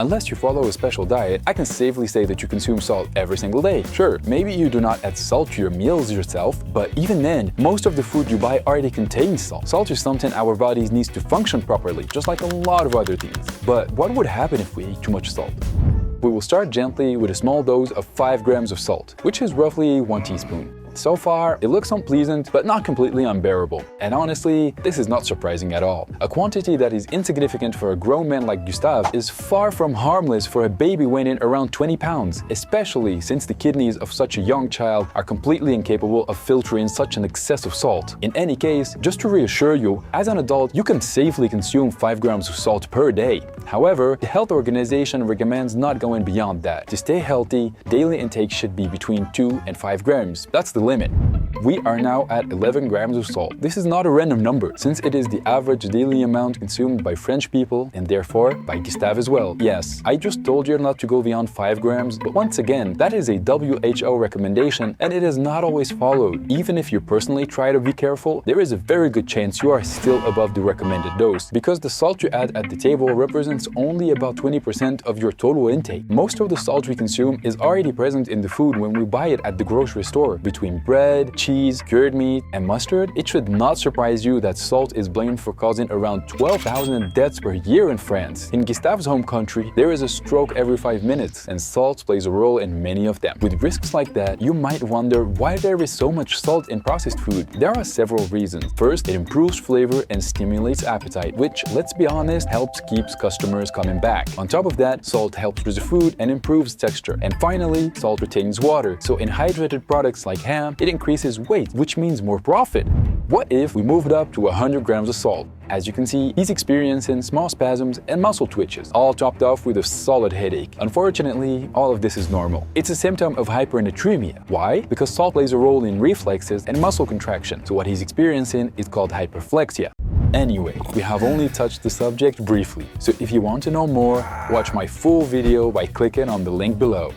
Unless you follow a special diet, I can safely say that you consume salt every single day. Sure, maybe you do not add salt to your meals yourself, but even then, most of the food you buy already contains salt. Salt is something our bodies needs to function properly, just like a lot of other things. But what would happen if we ate too much salt? We will start gently with a small dose of 5 grams of salt, which is roughly 1 teaspoon. So far, it looks unpleasant, but not completely unbearable. And honestly, this is not surprising at all. A quantity that is insignificant for a grown man like Gustave is far from harmless for a baby weighing around 20 pounds, especially since the kidneys of such a young child are completely incapable of filtering such an excess of salt. In any case, just to reassure you, as an adult, you can safely consume 5 grams of salt per day. However, the Health Organization recommends not going beyond that. To stay healthy, daily intake should be between 2 and 5 grams. That's the limit. We are now at 11 grams of salt. This is not a random number, since it is the average daily amount consumed by French people and therefore by Gustave as well. Yes, I just told you not to go beyond 5 grams, but once again, that is a WHO recommendation and it is not always followed. Even if you personally try to be careful, there is a very good chance you are still above the recommended dose, because the salt you add at the table represents only about 20% of your total intake. Most of the salt we consume is already present in the food when we buy it at the grocery store. Between bread, cheese, cured meat, and mustard, it should not surprise you that salt is blamed for causing around 12,000 deaths per year in France. In Gustave's home country, there is a stroke every 5 minutes, and salt plays a role in many of them. With risks like that, you might wonder why there is so much salt in processed food. There are several reasons. First, it improves flavor and stimulates appetite, which, let's be honest, helps keep customers coming back. On top of that, salt helps with the food and improves texture. And finally, salt retains water, so in hydrated products like ham, it increases weight, which means more profit. What if we moved up to 100 grams of salt? As you can see, he's experiencing small spasms and muscle twitches, all topped off with a solid headache. Unfortunately, all of this is normal. It's a symptom of hypernatremia. Why? Because salt plays a role in reflexes and muscle contraction, so what he's experiencing is called hyperflexia. Anyway, we have only touched the subject briefly, so if you want to know more, watch my full video by clicking on the link below.